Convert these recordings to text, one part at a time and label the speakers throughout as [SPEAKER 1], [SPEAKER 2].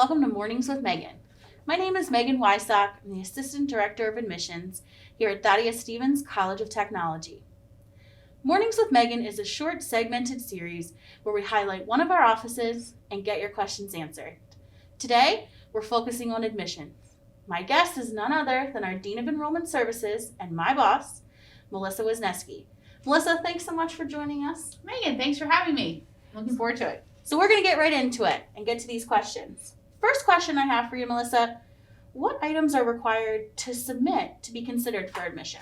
[SPEAKER 1] welcome to Mornings with Megan. My name is Megan Wysock. I'm the Assistant Director of Admissions here at Thaddeus Stevens College of Technology. Mornings with Megan is a short segmented series where we highlight one of our offices and get your questions answered. Today, we're focusing on admissions. My guest is none other than our Dean of Enrollment Services and my boss, Melissa Wisniewski. Melissa, thanks so much for joining us.
[SPEAKER 2] Megan, thanks for having me. Looking forward to it.
[SPEAKER 1] So we're going to get right into it and get to these questions. First question I have for you, Melissa, what items are required to submit to be considered for admission?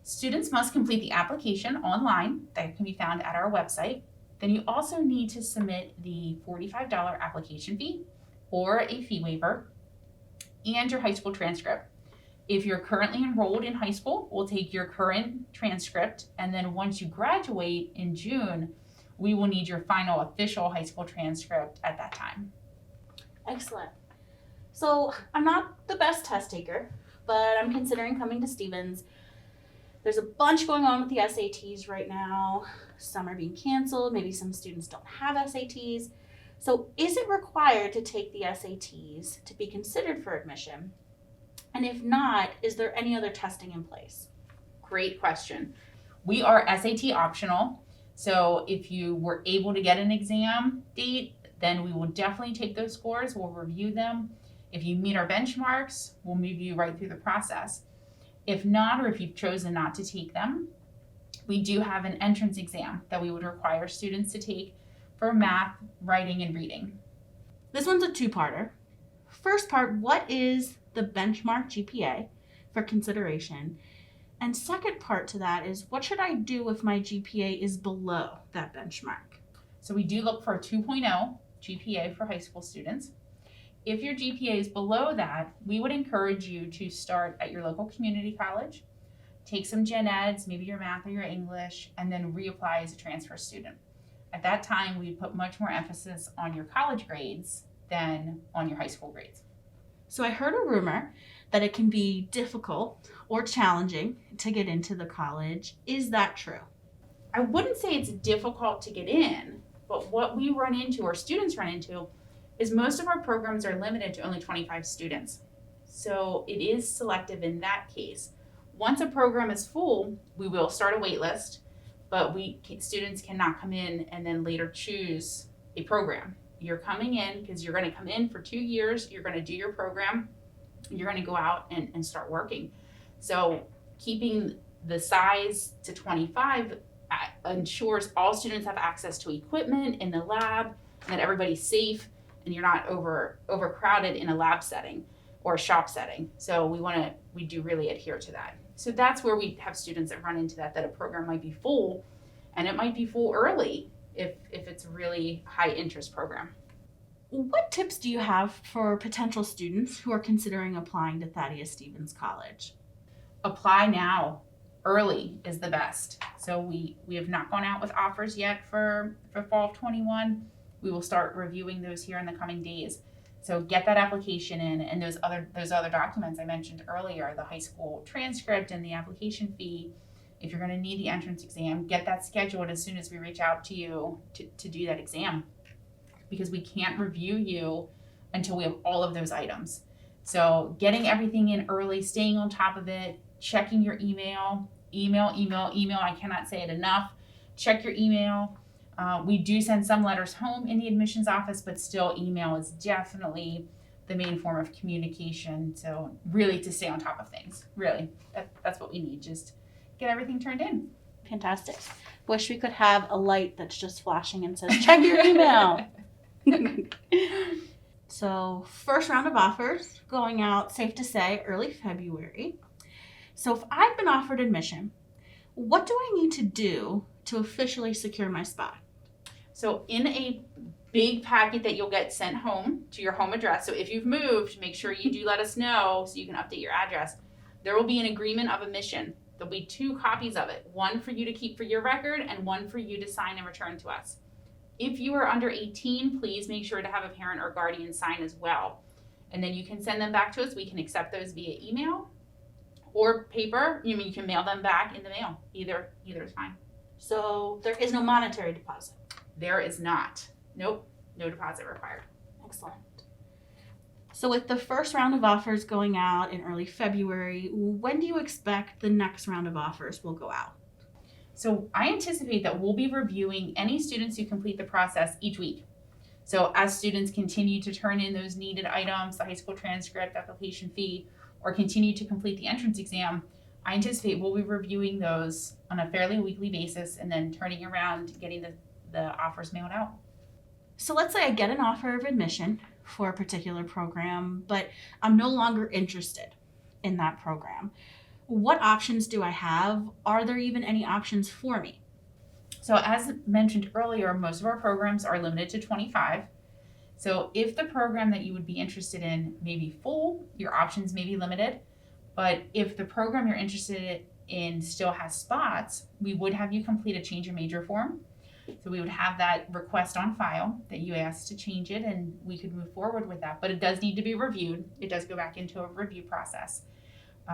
[SPEAKER 2] Students must complete the application online that can be found at our website. Then you also need to submit the $45 application fee or a fee waiver and your high school transcript. If you're currently enrolled in high school, we'll take your current transcript, and then once you graduate in June, we will need your final official high school transcript at that time.
[SPEAKER 1] Excellent. So I'm not the best test taker, but I'm considering coming to Stevens. There's a bunch going on with the SATs right now. Some are being canceled. Maybe some students don't have SATs. So is it required to take the SATs to be considered for admission? And if not, is there any other testing in place?
[SPEAKER 2] Great question. We are SAT optional. So if you were able to get an exam date, then we will definitely take those scores. We'll review them. If you meet our benchmarks, we'll move you right through the process. If not, or if you've chosen not to take them, we do have an entrance exam that we would require students to take for math, writing, and reading.
[SPEAKER 1] This one's a two-parter. First part, what is the benchmark GPA for consideration? And second part to that is, what should I do if my GPA is below that benchmark?
[SPEAKER 2] So we do look for a 2.0 GPA for high school students. If your GPA is below that, we would encourage you to start at your local community college, take some gen eds, maybe your math or your English, and then reapply as a transfer student. At that time, we put much more emphasis on your college grades than on your high school grades.
[SPEAKER 1] So I heard a rumor that it can be difficult or challenging to get into the college. Is that true?
[SPEAKER 2] I wouldn't say it's difficult to get in, but what we run into, or students run into, is most of our programs are limited to only 25 students. So it is selective in that case. Once a program is full, we will start a wait list, but students cannot come in and then later choose a program. You're coming in because you're going to come in for 2 years, you're going to do your program, you're going to go out and start working. So keeping the size to 25 ensures all students have access to equipment in the lab, and that everybody's safe, and you're not overcrowded in a lab setting or a shop setting. So we do really adhere to that. So that's where we have students that run into that a program might be full, and it might be full early if it's a really high interest program.
[SPEAKER 1] What tips do you have for potential students who are considering applying to Thaddeus Stevens College?
[SPEAKER 2] Apply now. Early is the best. So we have not gone out with offers yet for fall of 21. We will start reviewing those here in the coming days. So get that application in, and those other documents I mentioned earlier, the high school transcript and the application fee. If you're going to need the entrance exam, get that scheduled as soon as we reach out to you to do that exam, because we can't review you until we have all of those items. So getting everything in early, staying on top of it, checking your email. I cannot say it enough. Check your email. We do send some letters home in the admissions office, but still email is definitely the main form of communication. So really to stay on top of things, really, that's what we need. Just get everything turned in.
[SPEAKER 1] Fantastic. Wish we could have a light that's just flashing and says, check your email. So first round of offers going out, safe to say, early February. So if I've been offered admission, what do I need to do to officially secure my spot?
[SPEAKER 2] So in a big packet that you'll get sent home to your home address. So if you've moved, make sure you do let us know so you can update your address. There will be an agreement of admission. There'll be 2 copies of it, one for you to keep for your record and one for you to sign and return to us. If you are under 18, please make sure to have a parent or guardian sign as well. And then you can send them back to us. We can accept those via email or paper. You can mail them back in the mail. Either is fine.
[SPEAKER 1] So there is no monetary deposit?
[SPEAKER 2] There is not. Nope, no deposit required.
[SPEAKER 1] Excellent. So with the first round of offers going out in early February, when do you expect the next round of offers will go out?
[SPEAKER 2] So I anticipate that we'll be reviewing any students who complete the process each week. So as students continue to turn in those needed items, the high school transcript, application fee, or continue to complete the entrance exam, I anticipate we'll be reviewing those on a fairly weekly basis and then turning around, getting the offers mailed out.
[SPEAKER 1] So let's say I get an offer of admission for a particular program, but I'm no longer interested in that program. What options do I have? Are there even any options for me?
[SPEAKER 2] So as mentioned earlier, most of our programs are limited to 25. So if the program that you would be interested in may be full, your options may be limited. But if the program you're interested in still has spots, we would have you complete a change of major form. So we would have that request on file that you asked to change it, and we could move forward with that. But it does need to be reviewed. It does go back into a review process.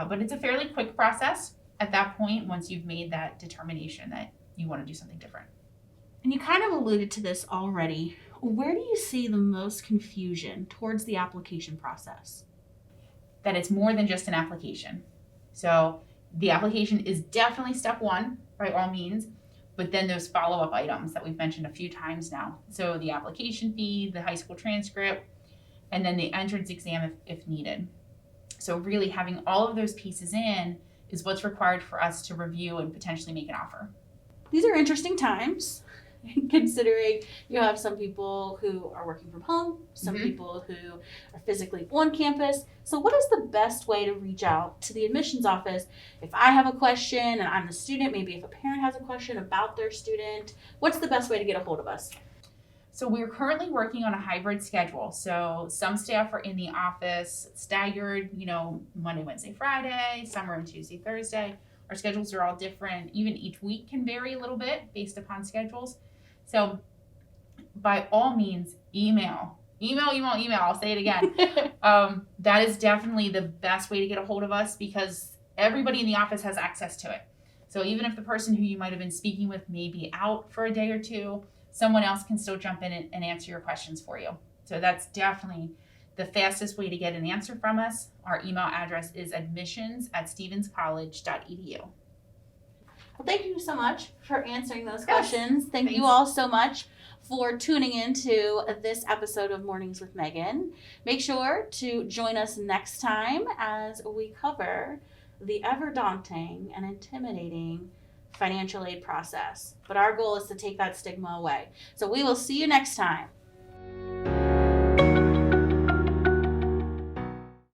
[SPEAKER 2] But it's a fairly quick process at that point once you've made that determination that you want to do something different.
[SPEAKER 1] And you kind of alluded to this already. Where do you see the most confusion towards the application process?
[SPEAKER 2] That it's more than just an application. So the application is definitely step one by all means, but then those follow-up items that we've mentioned a few times now. So the application fee, the high school transcript, and then the entrance exam if needed. So really having all of those pieces in is what's required for us to review and potentially make an offer.
[SPEAKER 1] These are interesting times, considering you have some people who are working from home, some people who are physically on campus. So what is the best way to reach out to the admissions office if I have a question and I'm the student, maybe if a parent has a question about their student? What's the best way to get a hold of us?
[SPEAKER 2] So we're currently working on a hybrid schedule. So some staff are in the office staggered, Monday, Wednesday, Friday, some are on Tuesday, Thursday. Our schedules are all different. Even each week can vary a little bit based upon schedules. So by all means, email. I'll say it again. That is definitely the best way to get a hold of us because everybody in the office has access to it. So even if the person who you might have been speaking with may be out for a day or two, someone else can still jump in and answer your questions for you. So that's definitely the fastest way to get an answer from us. Our email address is admissions@stevenscollege.edu.
[SPEAKER 1] Well, thank you so much for answering those
[SPEAKER 2] Yes.
[SPEAKER 1] questions. Thank you
[SPEAKER 2] Thanks.
[SPEAKER 1] all so much for tuning into this episode of Mornings with Megan. Make sure to join us next time as we cover the ever daunting and intimidating financial aid process. But our goal is to take that stigma away. So we will see you next time.